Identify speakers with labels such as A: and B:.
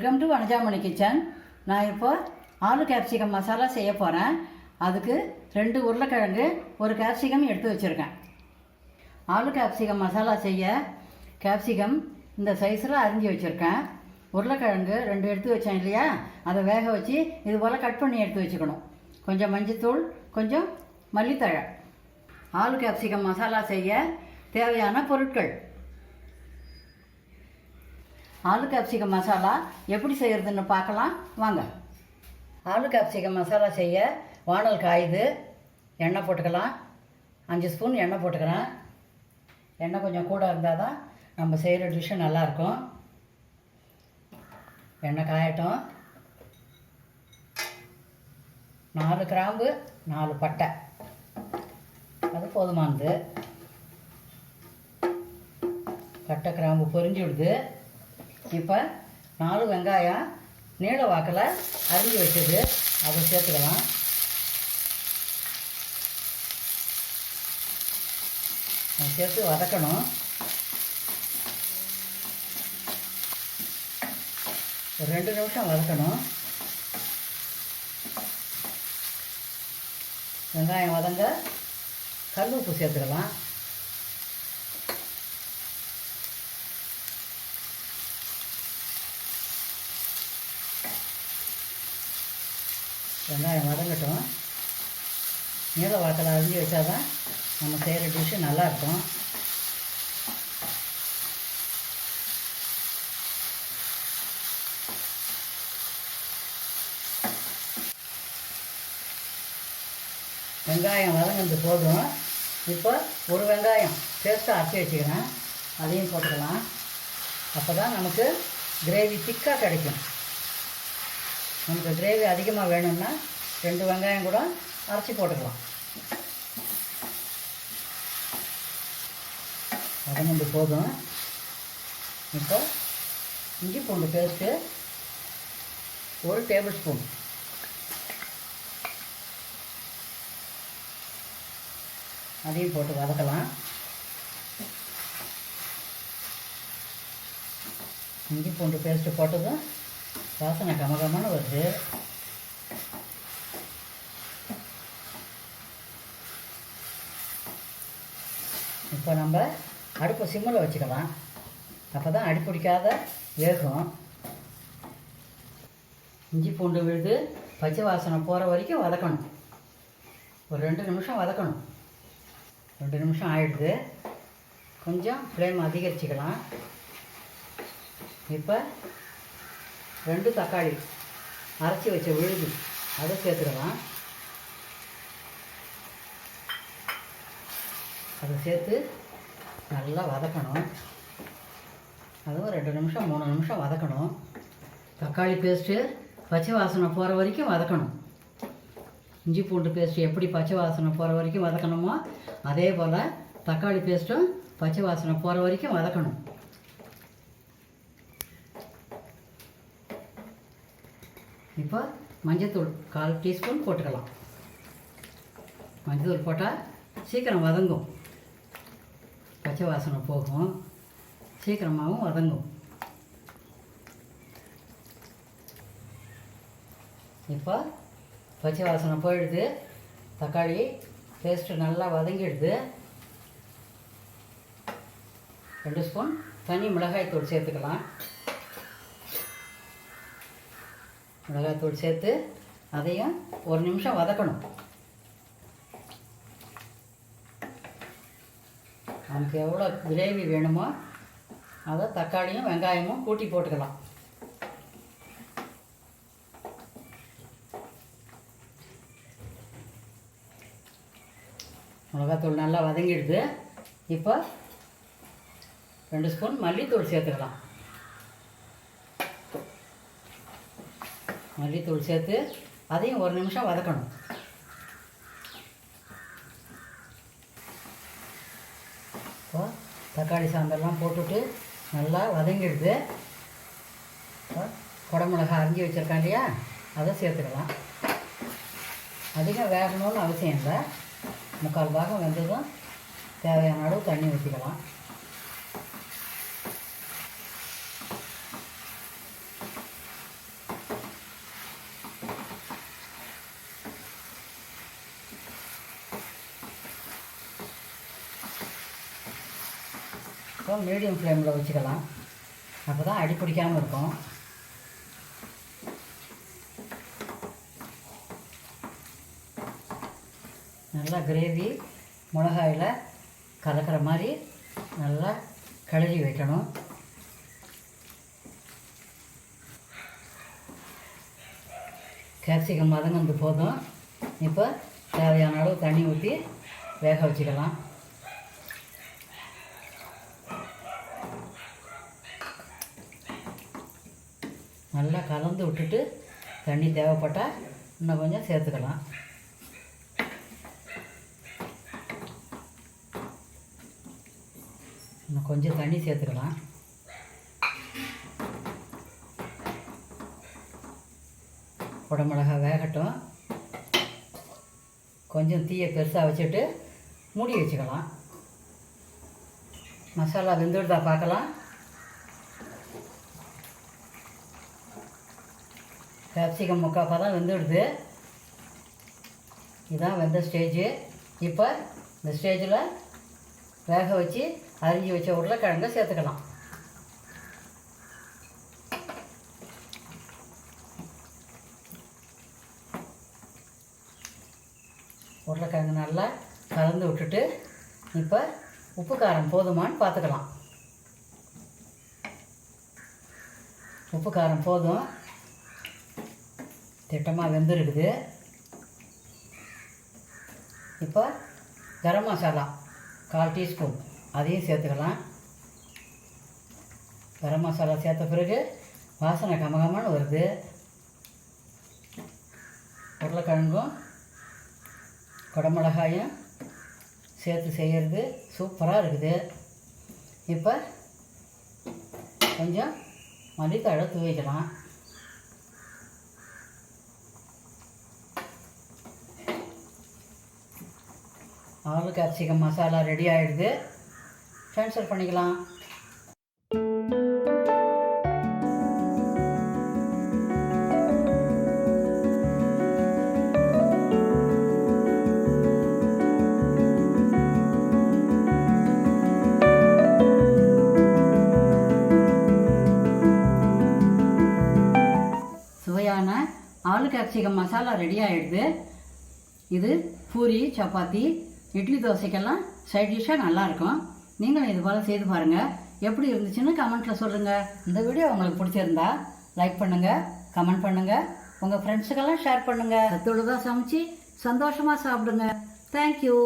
A: Welcome to Vanajamani kitchen. நான் இப்போ aloo capsicum masala செய்ய போகிறேன். அதுக்கு 2 உருளைக்கிழங்கு, 1 கேப்சிகம் எடுத்து வச்சுருக்கேன். ஆலு கேப்சிகம் மசாலா செய்ய கேப்சிகம் இந்த சைஸில் அரிஞ்சு வச்சுருக்கேன். உருளைக்கிழங்கு 2 எடுத்து வச்சேன் இல்லையா, அதை வேக வச்சு இது போல் கட் பண்ணி எடுத்து வச்சுக்கணும். கொஞ்சம் மஞ்சத்தூள், கொஞ்சம் மல்லித்தழை. ஆலு கேப்சிகம் மசாலா செய்ய தேவையான பொருட்கள். ஆலு கேப்சிகம் மசாலா எப்படி செய்கிறதுன்னு பார்க்கலாம் வாங்க. ஆலு கேப்சிகம் மசாலா செய்ய வானல் காயுது. எண்ணெய் போட்டுக்கலாம். 5 ஸ்பூன் எண்ணெய் போட்டுக்கிறேன். எண்ணெய் கொஞ்சம் கூட இருந்தால் தான் நம்ம செய்கிற டிஷ்ஷு நல்லாயிருக்கும். எண்ணெய் காயட்டும். 4 கிராம்பு, 4 பட்டை, அது போதுமானது. பட்டை கிராம்பு பொரிஞ்சு விடுது. இப்போ 4 வெங்காயம் நீள வாக்கில் அரிஞ்சு வச்சது, அதை சேர்த்துக்கலாம். அதை சேர்த்து வதக்கணும். ஒரு 2 நிமிஷம் வதக்கணும். வெங்காயம் வதங்க கல் உப்பு சேர்த்துக்கலாம். வெங்காயம் வதங்கட்டும். நீல வாக்கில் அரிஞ்சு வச்சா தான் நம்ம செய்கிற டிஷ்ஷு நல்லாயிருக்கும். வெங்காயம் வதங்கினது போதும். இப்போ 1 வெங்காயம் பேஸ்ட்டாக அரைச்சி வச்சுக்கிறேன், அதையும் போட்டுக்கலாம். அப்போ தான் நமக்கு கிரேவி திக்காக கிடைக்கும். நமக்கு கிரேவி அதிகமாக வேணும்னா 2 வெங்காயம் கூட அரைச்சி போட்டுக்கலாம். வதங்கினது போதும். இப்போ இஞ்சி பூண்டு பேஸ்ட்டு 1 டேபிள் ஸ்பூன், அதையும் போட்டு வதக்கலாம். இஞ்சி பூண்டு பேஸ்ட்டு போட்டதும் வாசனை கமகமான வருது. இப்போ நம்ம அடுப்பை சிம்மில் வச்சுக்கலாம். அப்போ தான் அடி பிடிக்காத வேகும். இஞ்சி பூண்டு விழுது பச்சை வாசனை போகிற வரைக்கும் வதக்கணும். ஒரு 2 நிமிஷம் வதக்கணும். 2 நிமிஷம் ஆகிடுது. கொஞ்சம் ஃப்ளேம் அதிகரிச்சுக்கலாம். இப்போ 2 தக்காளி அரைச்சி வச்ச விழுது, அதை சேர்த்துக்கலாம். அதை சேர்த்து நல்லா வதக்கணும். அதுவும் 2 நிமிஷம் 3 நிமிஷம் வதக்கணும். தக்காளி பேஸ்ட்டு பச்சை வாசனை போகிற வரைக்கும் வதக்கணும். இஞ்சி பூண்டு பேஸ்ட்டு எப்படி பச்சை வாசனை போகிற வரைக்கும் வதக்கணுமோ அதே போல் தக்காளி பேஸ்ட்டும் பச்சை வாசனை போகிற வரைக்கும் வதக்கணும். இப்போ மஞ்சத்தூள் 1/4 டீஸ்பூன் போட்டுக்கலாம். மஞ்சத்தூள் போட்டால் சீக்கிரம் வதங்கும், பச்சை வாசனை போகும், சீக்கிரமாகவும் வதங்கும். இப்போ பச்சை வாசனை போயிடுது. தக்காளி பேஸ்ட்டு நல்லா வதங்கிடுது. 2 ஸ்பூன் தனி மிளகாய்த்தூள் சேர்த்துக்கலாம். மிளகாய்த்தூள் சேர்த்து அதையும் 1 நிமிஷம் வதக்கணும். நமக்கு எவ்வளோ கிரேவி வேணுமோ அதை தக்காளியும் வெங்காயமும் கூட்டி போட்டுக்கலாம். மிளகாத்தூள் நல்லா வதங்கிடுது. இப்போ 2 ஸ்பூன் மல்லித்தூள் சேர்த்துக்கலாம். மல்லித்தூள் சேர்த்து அதையும் 1 நிமிஷம் வதக்கணும். இப்போ தக்காளி சாந்தெல்லாம் போட்டுட்டு நல்லா வதங்கிடுது. இப்போ குடமிளகாய் அரிஞ்சு வச்சுருக்கேன் இல்லையா, அதை சேர்த்துக்கலாம். அதிகம் வேகணும்னு அவசியம் இல்லை. 3/4 பாகம் வெந்ததும் தேவையான அளவு தண்ணி ஊற்றிக்கலாம். இப்போ மீடியம் ஃப்ளேமில் வச்சுக்கலாம். அப்போ தான் அடி பிடிக்காமல் இருக்கும். நல்லா கிரேவி மிளகாயில் கலக்கிற மாதிரி நல்லா கிளறி வைக்கணும். கேப்சிகம் வதங்கினது போதும். இப்போ தேவையான அளவு தண்ணி ஊற்றி வேக வச்சுக்கலாம். நல்லா கலந்து விட்டுட்டு தண்ணி தேவைப்பட்டால் இன்னும் கொஞ்சம் சேர்த்துக்கலாம். இன்னும் கொஞ்சம் தண்ணி சேர்த்துக்கலாம். குடமிளகா வேகட்டும். கொஞ்சம் தீயை பெருசாக வச்சுட்டு மூடி வச்சுக்கலாம். மசாலா வெந்துடுதா பார்க்கலாம். கேப்சிகம் முக்கால் தான் வெந்துடுது. இதுதான் வெந்த ஸ்டேஜு. இப்போ இந்த ஸ்டேஜில் வேக வச்சு அரிஞ்சு வச்ச உருளைக்கிழங்க சேர்த்துக்கலாம். உருளைக்கிழங்கு நல்லா கலந்து விட்டுட்டு இப்போ உப்பு காரம் போதுமான்னு பார்த்துக்கலாம். உப்பு காரம் போதும். திட்டமாக வெந்திருக்குது. இப்போ கரம் மசாலா 1/4 டீஸ்பூன் அதையும் சேர்த்துக்கலாம். கரம் மசாலா சேர்த்த பிறகு வாசனை கமகமான வருது. உருளைக்கிழங்கும் குடமிளகாயும் சேர்த்து செய்கிறது சூப்பராக இருக்குது. இப்போ கொஞ்சம் மல்லித்தழை தூவிக்கலாம். ஆலு கேப்சிகம் மசாலா ரெடி ஆகிடுது. ட்ரான்ஸ்ஃபர் பண்ணிக்கலாம். சுவையான ஆலு கேப்சிகம் மசாலா ரெடி ஆகிடுது. இது பூரி, சப்பாத்தி, இட்லி, தோசைக்கெல்லாம் சைட் டிஷ்ஷாக நல்லாயிருக்கும். நீங்களும் இது போல் செய்து பாருங்கள். எப்படி இருந்துச்சுன்னு கமெண்ட்டில் சொல்லுங்கள். இந்த வீடியோ உங்களுக்கு பிடிச்சிருந்தா லைக் பண்ணுங்கள், கமெண்ட் பண்ணுங்கள், உங்கள் ஃப்ரெண்ட்ஸுக்கெல்லாம் ஷேர் பண்ணுங்கள். சத்துள்ளதாக சமைச்சு சந்தோஷமாக சாப்பிடுங்க. தேங்க்யூ.